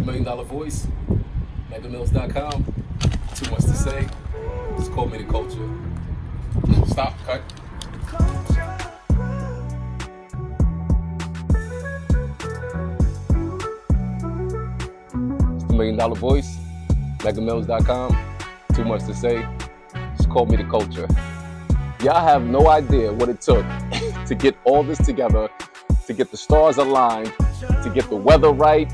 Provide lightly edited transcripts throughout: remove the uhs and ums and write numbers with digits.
The $1 Million Voice, megamills.com. Too much to say. Just call me the culture. Stop, cut. It's the $1 Million Voice, megamills.com. Too much to say. Just call me the culture. Y'all have no idea what it took to get all this together, to get the stars aligned, to get the weather right,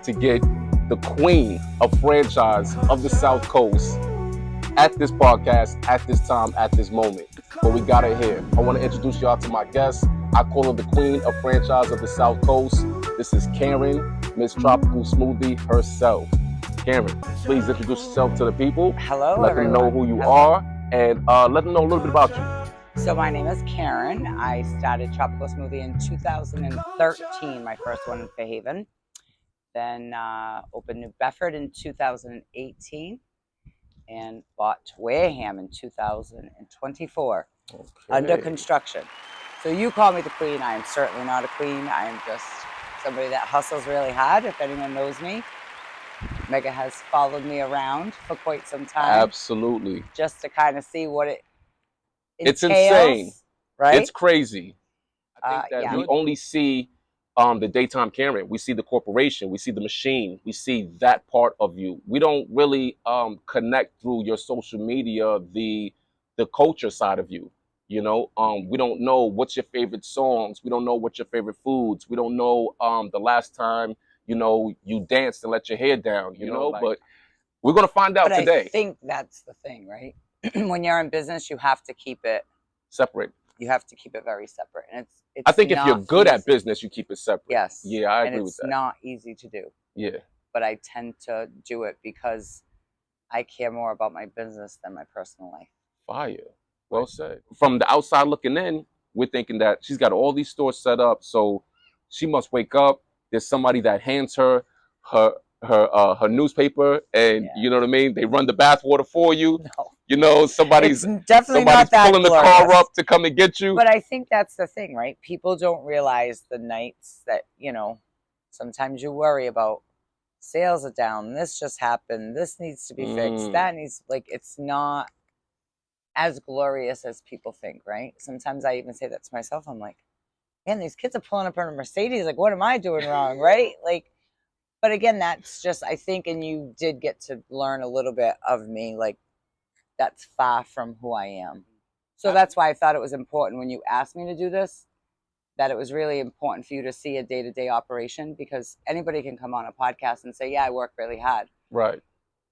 to get the queen of franchise of the South Coast at this podcast, at this time, at this moment. But we got her here. I want to introduce y'all to my guest. I call her the queen of franchise of the South Coast. This is Karen, Miss Tropical Smoothie herself. Karen, please introduce yourself to the people. Hello, let everyone. them know who you are, and let them know a little bit about you. So my name is Karen. I started Tropical Smoothie in 2013, my first one in Fairhaven. Then opened New Bedford in 2018 and bought Wareham in 2024. Okay. Under construction. So you call me the queen. I am certainly not a queen. I am just somebody that hustles really hard. If anyone knows me, Mega has followed me around for quite some time. Absolutely. Just to kind of see what it entails. It's insane. Right? It's crazy. I think that we only see the daytime Karen. We see the corporation. We see the machine. We see that part of you. We don't really connect through your social media the culture side of you. You know, we don't know what's your favorite songs. We don't know what your favorite foods. We don't know the last time, you know, you danced and let your hair down, you know, but we're going to find out today. I think that's the thing, right? When you're in business, you have to keep it separate. You have to keep it very separate. And it's I think if you're good at business, you keep it separate. Yes. Yeah, I agree with that. It's not easy to do. Yeah. But I tend to do it because I care more about my business than my personal life. Fire. Well said. From the outside looking in, we're thinking that she's got all these stores set up, so she must wake up. There's somebody that hands her newspaper, and you know what I mean. They run the bathwater for you. No. You know, somebody's not that pulling glorious. the car up to come and get you. But I think that's the thing, right? People don't realize the nights that, you know, sometimes you worry about sales are down. This just happened. This needs to be fixed. That needs, like, it's not as glorious as people think, right? Sometimes I even say that to myself. I'm like, man, these kids are pulling up in a Mercedes. Like, what am I doing wrong, right? Like, but again, that's just, I think, and you did get to learn a little bit of me, like, that's far from who I am. So that's why I thought it was important when you asked me to do this, that it was really important for you to see a day-to-day operation, because anybody can come on a podcast and say, yeah, I work really hard. Right.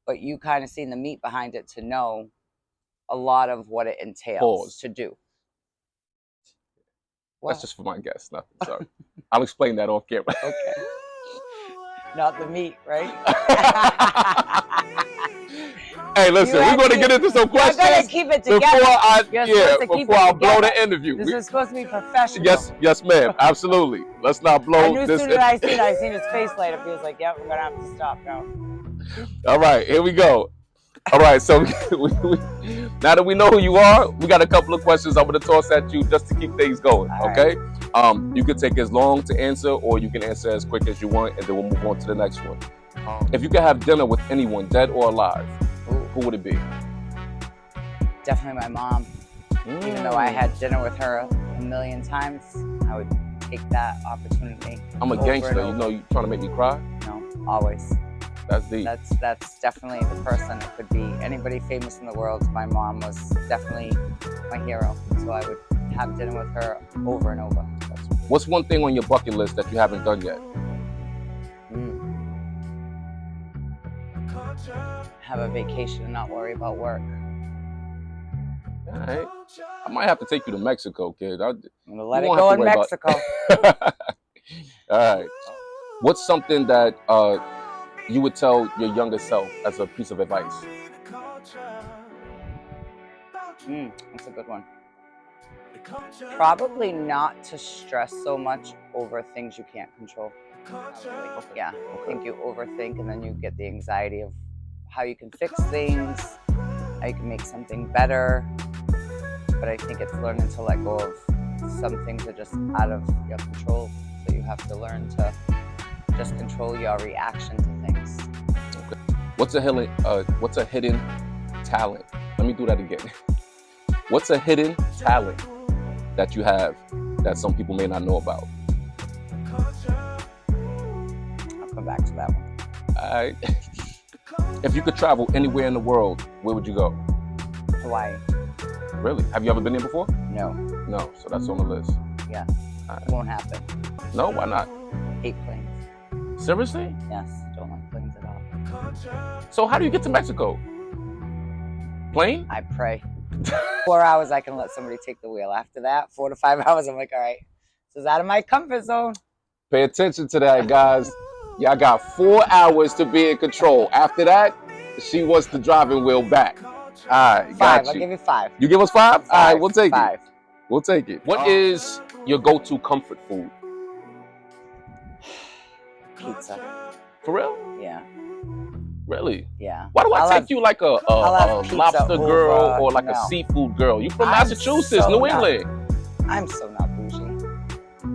But you kind of seen the meat behind it to know a lot of what it entails to do. That's just for my guests, nothing. Sorry. I'll explain that off camera. Okay. Not the meat, right? Hey, listen, we're going to get into some questions. You're going to keep it together. Before I blow the interview. This is supposed to be professional. Yes, ma'am. Absolutely. Let's not blow this. As soon as I seen his face light up, he was like, yep, we're going to have to stop now. All right, here we go. All right, so now that we know who you are, we got a couple of questions I'm going to toss at you just to keep things going, okay? Right. You can take as long to answer, or you can answer as quick as you want, and then we'll move on to the next one. If you could have dinner with anyone, dead or alive, who would it be? Definitely my mom. Even though I had dinner with her a million times, I would take that opportunity. I'm a gangster. You know, you trying to make me cry? No, always. That's deep. That's definitely the person. It could be anybody famous in the world. My mom was definitely my hero. So I would have dinner with her over and over. What's one thing on your bucket list that you haven't done yet? Have a vacation and not worry about work. All right. I might have to take you to Mexico, kid. I'm gonna let it go in Mexico. All right. What's something that you would tell your younger self as a piece of advice? That's a good one. Probably not to stress so much over things you can't control. Yeah, I think you overthink and then you get the anxiety of how you can fix things, how you can make something better. But I think it's learning to let go of some things are just out of your control. So you have to learn to just control your reaction to things. What's a hidden talent? Let me do that again. What's a hidden talent that you have that some people may not know about? I'll come back to that one. All right. If you could travel anywhere in the world, where would you go? Hawaii. Really? Have you ever been there before? No. No. So that's on the list. Yeah. Right. Won't happen. No? Why not? Hate planes. Seriously? Yes. Don't like planes at all. So how do you get to Mexico? Plane? I pray. 4 hours, I can let somebody take the wheel. After that, 4 to 5 hours, I'm like, all right, this is out of my comfort zone. Pay attention to that, guys. Y'all got 4 hours to be in control. After that, she wants the driving wheel back. All right, 5. got you. I'll give you 5. You give us 5? All right, we'll take 5. it. We'll take it. What is your go-to comfort food? Pizza. For real? Yeah. Really? Yeah. Why do I take you like a lobster girl or like a seafood girl? You from Massachusetts, New England. I'm so not bougie.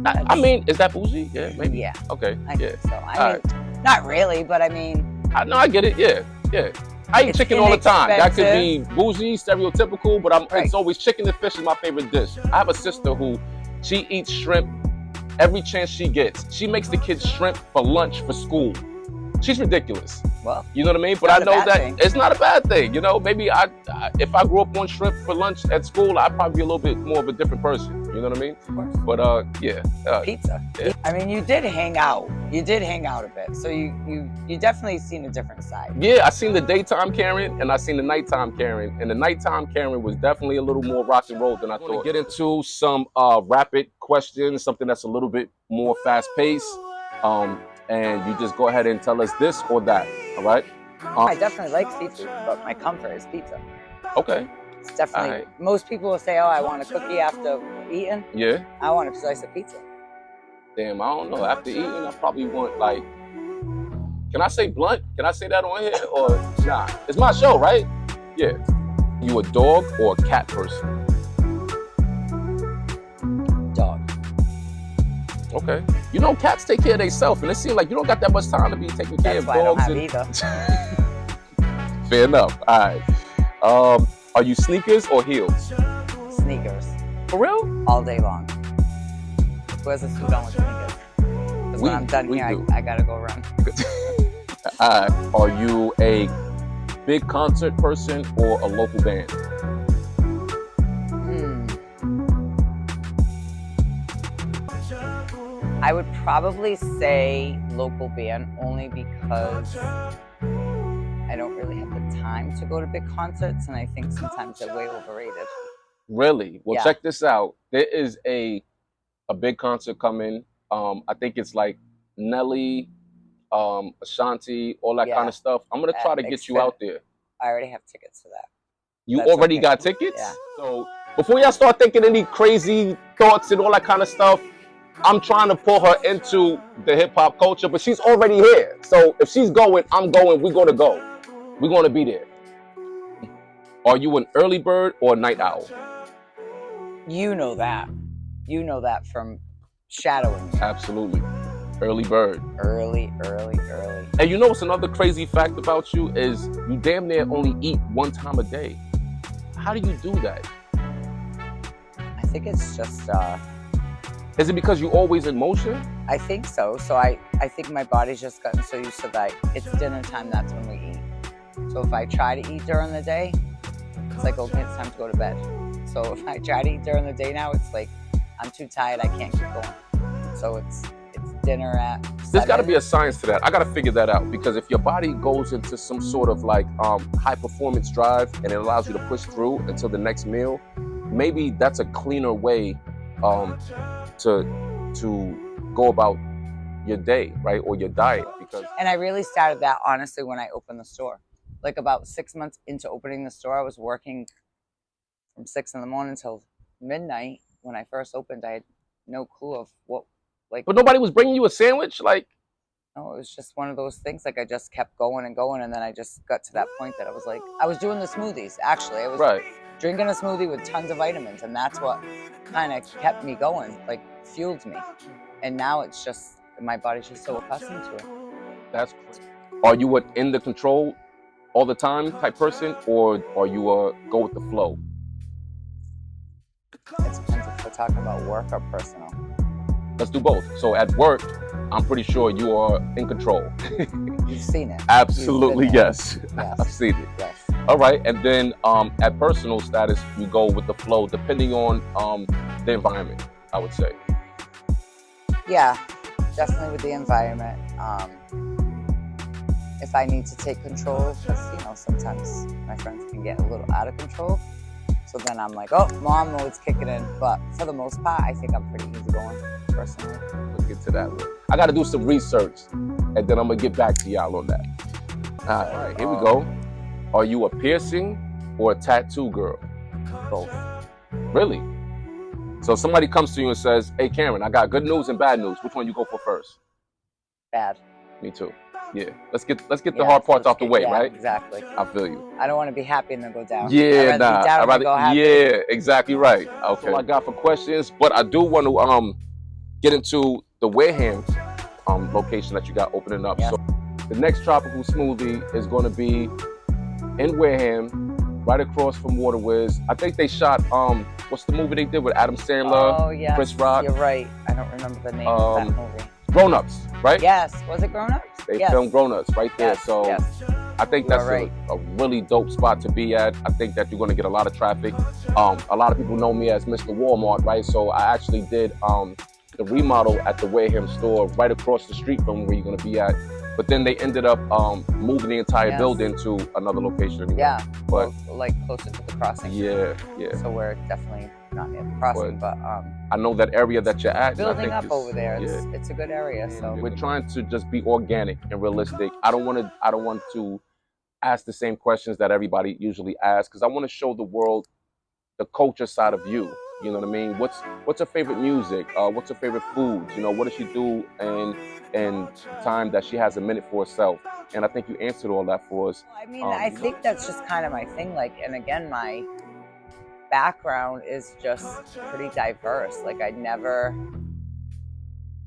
I mean, is that bougie? Yeah, maybe. Yeah. Okay. I think so. I mean, not really, but I mean. I get it. Yeah. Yeah. I eat chicken all the time. That could be bougie, stereotypical, but it's always chicken and fish is my favorite dish. I have a sister who she eats shrimp every chance she gets. She makes the kids shrimp for lunch for school. She's ridiculous. Well, you know what I mean? But I know that it's not a bad thing. You know, maybe if I grew up on shrimp for lunch at school, I'd probably be a little bit more of a different person. You know what I mean? Of course. But yeah. Pizza. Yeah. I mean, you did hang out. You did hang out a bit. So you definitely seen a different side. Yeah, I seen the daytime Karen and I seen the nighttime Karen. And the nighttime Karen was definitely a little more rock and roll than I thought. Get into some rapid questions, something that's a little bit more fast paced. And you just go ahead and tell us this or that, all right? I definitely like seafood, but my comfort is pizza. Okay. It's definitely, most people will say, oh, I want a cookie after eating. Yeah. I want a slice of pizza. Damn, I don't know. After eating, I probably want like, can I say blunt? Can I say that on here or nah? It's my show, right? Yeah. You a dog or a cat person? Dog. Okay. You know, cats take care of themselves, and it seems like you don't got that much time to be taking care of dogs. That's why I don't have either. Fair enough. All right. Are you sneakers or heels? Sneakers. For real? All day long. Where's the suit on with sneakers? Because when I'm done here, I gotta go run. All right. Are you a big concert person or a local band? I would probably say local band only because I don't really have the time to go to big concerts, and I think sometimes they're way overrated. Really? Well, yeah. Check this out. There is a big concert coming. I think it's like Nelly, Ashanti, all that kind of stuff. I'm gonna try to get you out there. I already have tickets for that. You already got tickets? Yeah. So before y'all start thinking any crazy thoughts and all that kind of stuff, I'm trying to pull her into the hip hop culture, but she's already here. So if she's going, I'm going. We're gonna go. We're gonna be there. Are you an early bird or a night owl? You know that. You know that from shadowing me. Absolutely. Early bird. Early. And you know what's another crazy fact about you is you damn near only eat one time a day. How do you do that? I think it's just... Is it because you're always in motion? I think so. So I think my body's just gotten so used to that. It's dinner time, that's when we eat. So if I try to eat during the day, it's like, okay, it's time to go to bed. So if I try to eat during the day now, it's like, I'm too tired, I can't keep going. So it's dinner at 7. There's got to be a science to that. I got to figure that out, because if your body goes into some sort of like high performance drive and it allows you to push through until the next meal, maybe that's a cleaner way to go about your day, right? Or your diet. And I really started that honestly when I opened the store. Like about 6 months into opening the store, I was working from 6 in the morning until midnight. When I first opened, I had no clue of what, like. But nobody was bringing you a sandwich, like. No, it was just one of those things. Like I just kept going and going, and then I just got to that point that I was like, I was doing the smoothies. Actually, I was drinking a smoothie with tons of vitamins, and that's what kind of kept me going, like fueled me. And now it's just my body's just so accustomed to it. That's crazy. Are you in the control all the time type person, or are you a go with the flow? It depends if we're talking about work or personal. Let's do both. So at work, I'm pretty sure you are in control. You've seen it. Absolutely, yes. Yes. I've seen it. Yes. All right, and then at personal status, you go with the flow, depending on the environment, I would say. Yeah, definitely with the environment. If I need to take control, because sometimes my friends can get a little out of control. So then I'm like, oh, mom mode's kicking in. But for the most part, I think I'm pretty easygoing, personally. Let's get to that. I got to do some research, and then I'm going to get back to y'all on that. All right, here we go. Are you a piercing or a tattoo girl? Both. Really? So if somebody comes to you and says, hey, Karen, I got good news and bad news. Which one you go for first? Bad. Me too. Yeah, let's get the hard parts out the way, right? Exactly. I feel you. I don't want to be happy and then go down. Yeah, I'd rather be down and go happy. Yeah, exactly right. Okay. That's all I got for questions, but I do want to get into the Wareham location that you got opening up. Yes. So the next tropical smoothie is going to be in Wareham, right across from Waterwiz. I think they shot what's the movie they did with Adam Sandler, Oh yes, Chris Rock? You're right. I don't remember the name of that movie. Grown Ups, right? Yes. Was it Grown Ups? They Yes. filmed Grown Ups right there. Yes. So Yes. I think You that's are right. a really dope spot to be at. I think that you're going to get a lot of traffic. A lot of people know me as Mr. Walmart, right? So I actually did the remodel at the Wareham store right across the street from where you're going to be at. But then they ended up moving the entire Yes. building to another location. Anyway. Yeah. But like closer to the crossing. yeah. So we're definitely not near the crossing, but I know that area that you're at. building I think up over there. Yeah. It's a good area. So We're trying to just be organic and realistic. I don't want to ask the same questions that everybody usually asks, because I want to show the world the culture side of you. You know what I mean? What's her favorite music? What's her favorite foods? What does she do in time that she has a minute for herself? And I think you answered all that for us. I mean, I think that's just kind of my thing. And again, my background is just pretty diverse. I never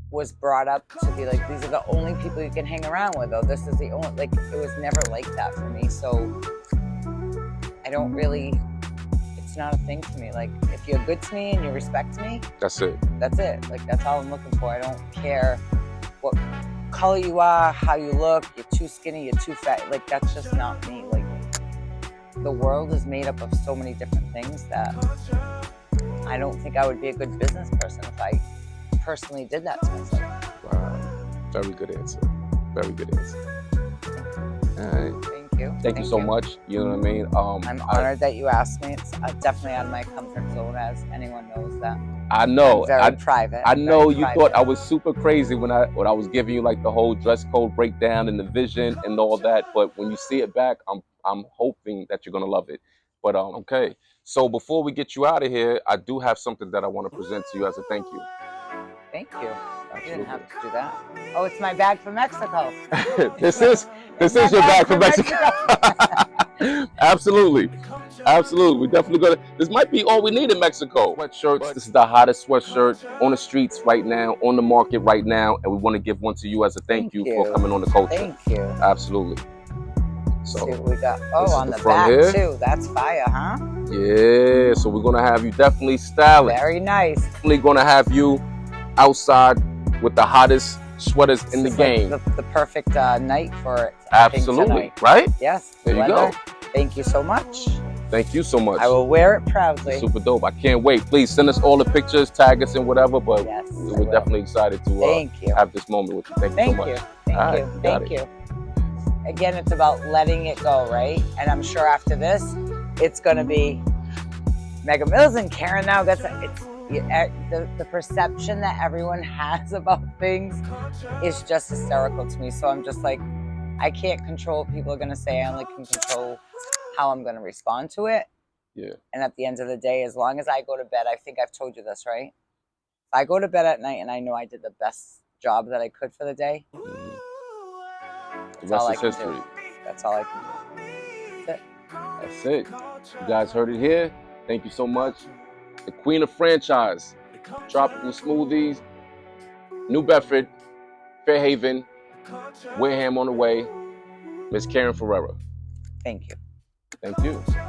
was brought up to be like, these are the only people you can hang around with, or this is the only, it was never like that for me. So I don't really, it's not a thing for me. If you're good to me and you respect me, that's it. That's all I'm looking for. I don't care what color you are, how you look, you're too skinny, you're too fat. That's just not me. The world is made up of so many different things that I don't think I would be a good business person if I personally did that to myself. Wow. Very good answer. Very good answer. All right. Thank you. Thank you so much. You know what I mean? I'm honored that you asked me. It's definitely out of my comfort zone, as anyone knows that. I know. I'm very private. I know you private. thought I was super crazy when I was giving you the whole dress code breakdown and the vision and all that. But when you see it back, I'm hoping that you're gonna love it. But okay. So before we get you out of here, I do have something that I want to present to you as a thank you. Thank you. You didn't have to do that. Oh, it's my bag from Mexico. This is your bag from Mexico. Absolutely. We're definitely gonna. This might be all we need in Mexico. Sweatshirts. This is the hottest sweatshirt on the streets right now, on the market right now, and we want to give one to you as a thank you for coming on the culture. Thank you. Absolutely. So see what we got. Oh, on the back here. Too. That's fire, huh? Yeah. So we're gonna have you definitely styling. Very nice. Definitely gonna have you outside with the hottest sweaters in the game. The perfect night for it. Absolutely. Right? Yes. There you go. Thank you so much. Thank you so much. I will wear it proudly. Super dope. I can't wait. Please send us all the pictures, tag us and whatever. But yes, we're definitely excited to have this moment with you. Thank you so much. Thank you. Again, it's about letting it go, right? And I'm sure after this, it's going to be Mega Mills and Karen now. The perception that everyone has about things is just hysterical to me. So I'm just I can't control what people are going to say. I only can control how I'm going to respond to it. Yeah. And at the end of the day, as long as I go to bed, I think I've told you this, right? If I go to bed at night and I know I did the best job that I could for the day, the rest is history. That's all I can do. That's it. That's it. You guys heard it here. Thank you so much. The queen of franchise, Tropical Smoothies, New Bedford, Fairhaven, Wareham on the way, Miss Karen Ferreira. Thank you. Thank you.